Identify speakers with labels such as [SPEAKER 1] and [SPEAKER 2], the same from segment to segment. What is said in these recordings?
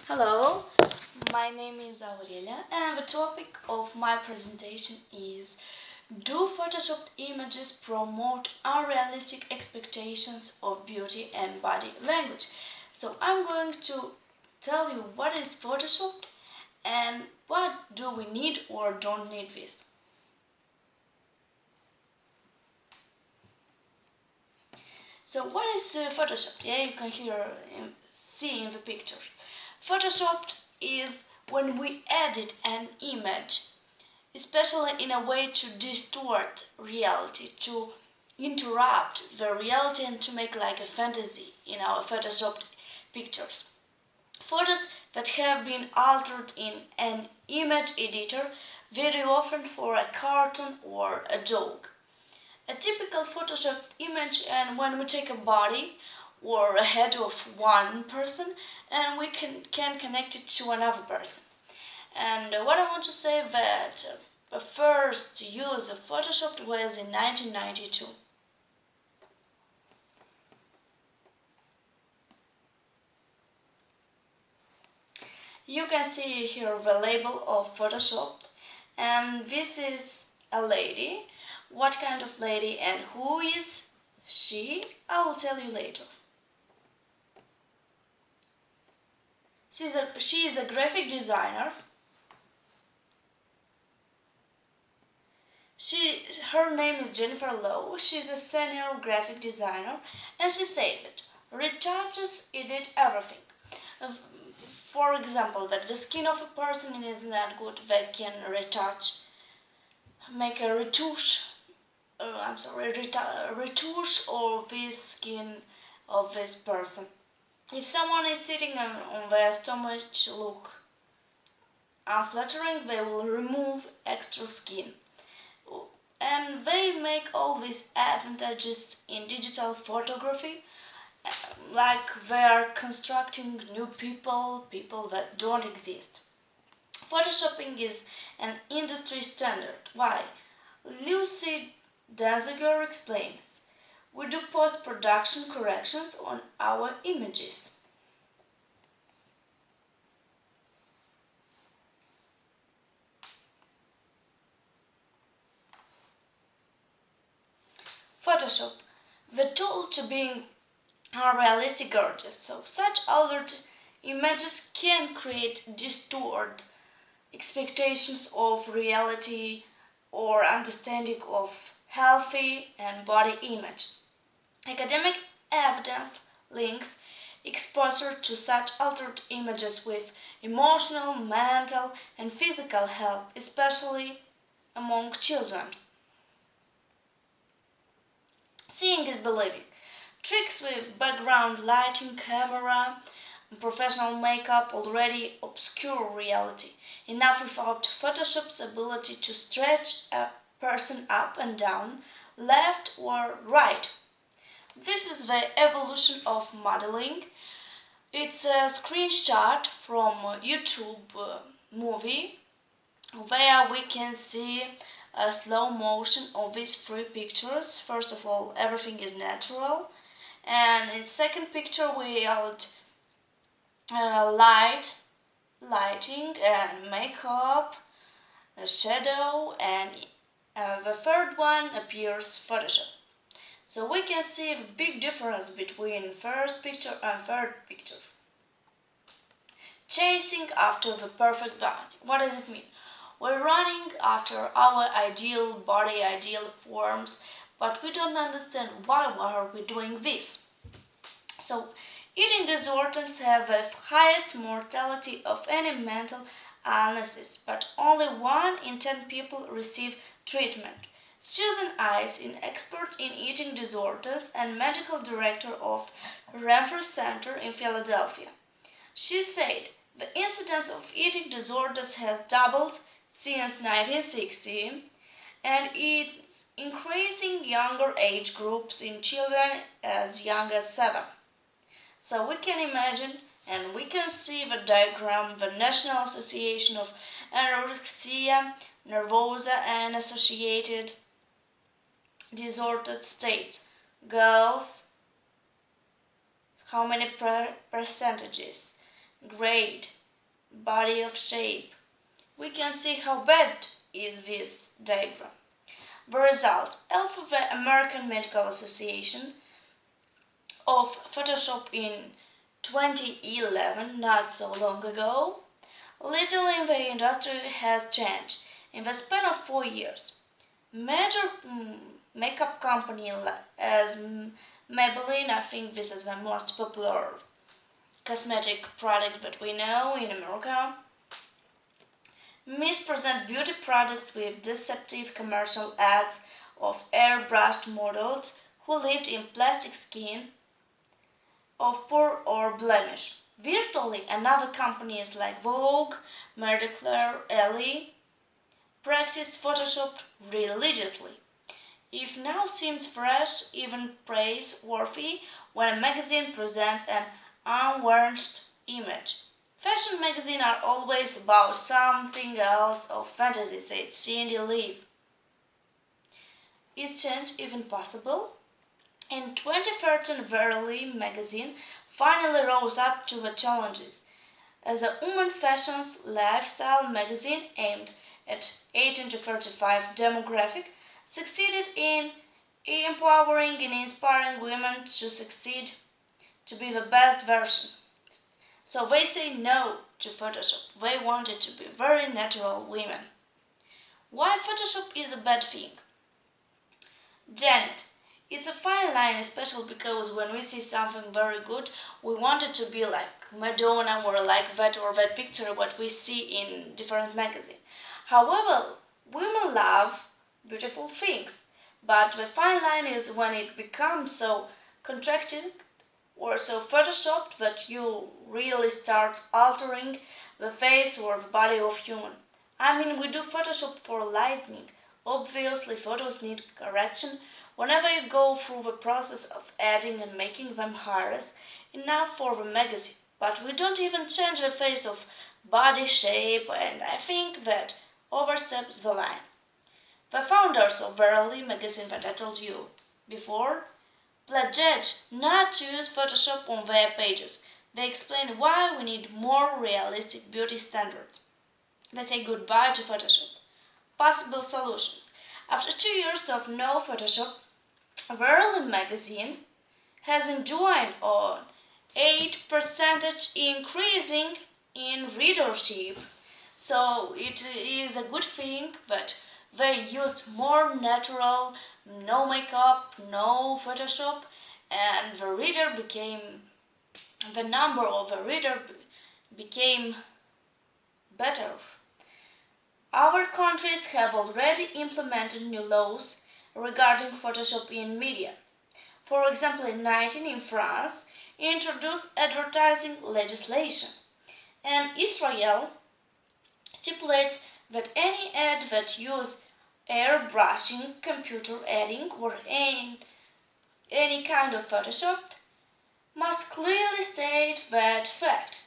[SPEAKER 1] Hello, my name is Aurelia and the topic of my presentation is: do photoshopped images promote unrealistic expectations of beauty and body language? So I'm going to tell you what is photoshopped and what do we need or don't need this. So what is photoshopped? Yeah, you can see in the picture. Photoshopped is when we edit an image, especially in a way to distort reality, to interrupt the reality and to make like a fantasy in our photoshopped pictures. Photos that have been altered in an image editor, very often for a cartoon or a dog. A typical photoshopped image, and when we take a body or a head of one person and we can connect it to another person. And what I want to say that the first use of Photoshop was in 1992. You can see here the label of Photoshop, and this is a lady. What kind of lady and who is she? I will tell you later. She is a graphic designer. Her name is Jennifer Lowe. She's a senior graphic designer, and she said that retouches edit everything. Uh, For example, that the skin of a person is not good, they can retouch, make a retouche. Retouche of this skin of this person. If someone is sitting on their stomach look unflattering, they will remove extra skin. And they make all these advantages in digital photography, like they are constructing new people that don't exist. Photoshopping is an industry standard. Why? Lucy Danziger explains: we do post-production corrections on our images. Photoshop, the tool to being unrealistic gorgeous. So such altered images can create distorted expectations of reality or understanding of healthy and body image. Academic evidence links exposure to such altered images with emotional, mental, and physical health, especially among children. Seeing is believing. Tricks with background lighting, camera, and professional makeup already obscure reality, enough without Photoshop's ability to stretch a person up and down, left or right. This is the evolution of modeling. It's a screenshot from a YouTube movie where we can see a slow motion of these three pictures. First of all, everything is natural, and in second picture we have lighting and makeup, a shadow, and the third one appears Photoshop. So we can see the big difference between first picture and third picture. Chasing after the perfect body. What does it mean? We're running after our ideal body, ideal forms, but we don't understand why are we doing this. So, eating disorders have the highest mortality of any mental illnesses, but only 1 in 10 people receive treatment. Susan Ice, an expert in eating disorders and medical director of Renfrew Center in Philadelphia, she said the incidence of eating disorders has doubled since 1960, and it's increasing younger age groups in children as young as 7. So we can imagine and we can see the diagram. The National Association of Anorexia Nervosa and Associated Disorders states girls, how many percentages? grade, body of shape. We can see how bad is this diagram. The result, Alphabet American Medical Association of Photoshop in 2011, not so long ago. Little in the industry has changed in the span of 4 years. Major makeup company as Maybelline, I think this is the most popular cosmetic product that we know in America, mispresent beauty products with deceptive commercial ads of airbrushed models who lived in plastic skin of poor or blemish. Virtually another companies like Vogue, Marie Claire, Elle practice Photoshop religiously. If now seems fresh, even praiseworthy, when a magazine presents an unvarnished image. Fashion magazines are always about something else of fantasy, said Cindy Lee. Is change even possible? In 2013, Verily magazine finally rose up to the challenges. As a woman fashion's lifestyle magazine aimed at 18 to 35 demographic, succeeded in empowering and inspiring women to succeed to be the best version. So they say no to Photoshop. They want it to be very natural women. Why Photoshop is a bad thing? Janet, it's a fine line, especially because when we see something very good, we want it to be like Madonna or like that or that picture what we see in different magazines. However, women love beautiful things, but the fine line is when it becomes so contracted or so photoshopped that you really start altering the face or the body of human. I mean, we do Photoshop for lighting. Obviously, photos need correction. Whenever you go through the process of adding and making them hairs, enough for the magazine. But we don't even change the face of body shape, and I think that oversteps the line. The founders of Verily magazine that I told you before pledged not to use Photoshop on their pages. They explain why we need more realistic beauty standards. They say goodbye to Photoshop. Possible solutions. After 2 years of no Photoshop, Verily magazine has enjoyed an 8% increasing in readership. So it is a good thing that they used more natural, no makeup, no Photoshop, and the number of the reader became better. Other countries have already implemented new laws regarding Photoshop in media. For example, in 19 in France introduced advertising legislation, and Israel stipulates that any ad that uses airbrushing, computer adding, or any kind of Photoshop must clearly state that fact.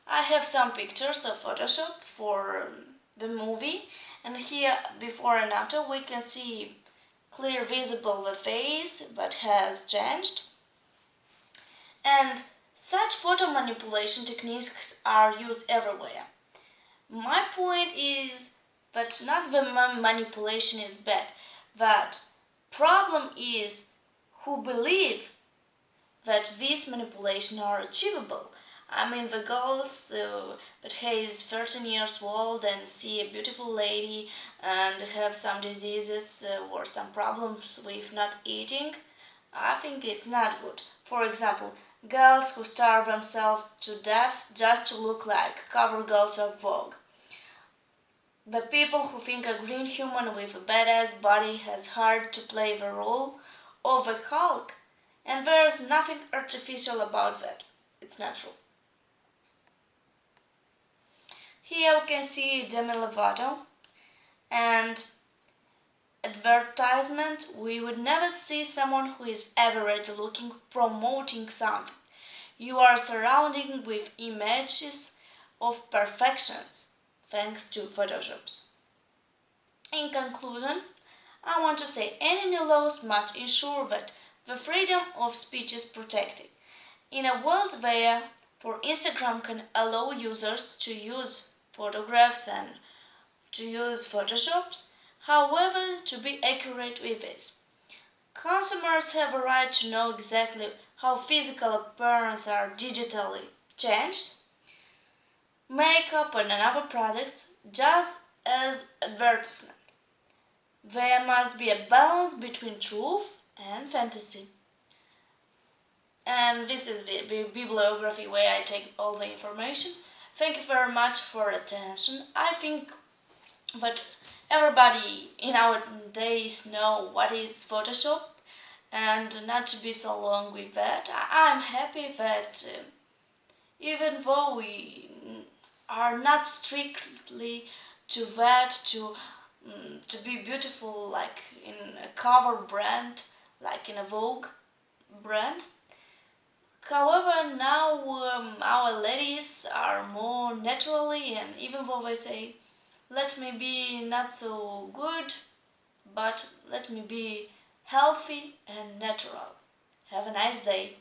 [SPEAKER 1] I have some pictures of Photoshop for the movie, and here before and after we can see clear visible the face that has changed. And such photo manipulation techniques are used everywhere. My point is that not the manipulation is bad. That problem is who believe that these manipulations are achievable. I mean, the girls that is 13 years old and see a beautiful lady and have some diseases or some problems with not eating, I think it's not good. For example, girls who starve themselves to death just to look like cover girls of Vogue. The people who think a green human with a badass body has hard to play the role of a Hulk, and there's nothing artificial about that. It's natural. Here we can see Demi Lovato and advertisement. We would never see someone who is average looking promoting something. You are surrounded with images of perfections thanks to Photoshops. In conclusion, I want to say any new laws must ensure that the freedom of speech is protected. In a world where For Instagram can allow users to use photographs and to use Photoshops, however, to be accurate with this. Consumers have a right to know exactly how physical appearances are digitally changed. Makeup and other products, just as advertisement. There must be a balance between truth and fantasy. And this is the bibliography where I take all the information. Thank you very much for attention. I think that everybody in our days know what is Photoshop and not to be so long with that. I'm happy that even though we are not strictly to that to be beautiful like in a cover brand, like in a Vogue brand. However, now our ladies are more naturally, and even though they say, let me be not so good, but let me be healthy and natural. Have a nice day.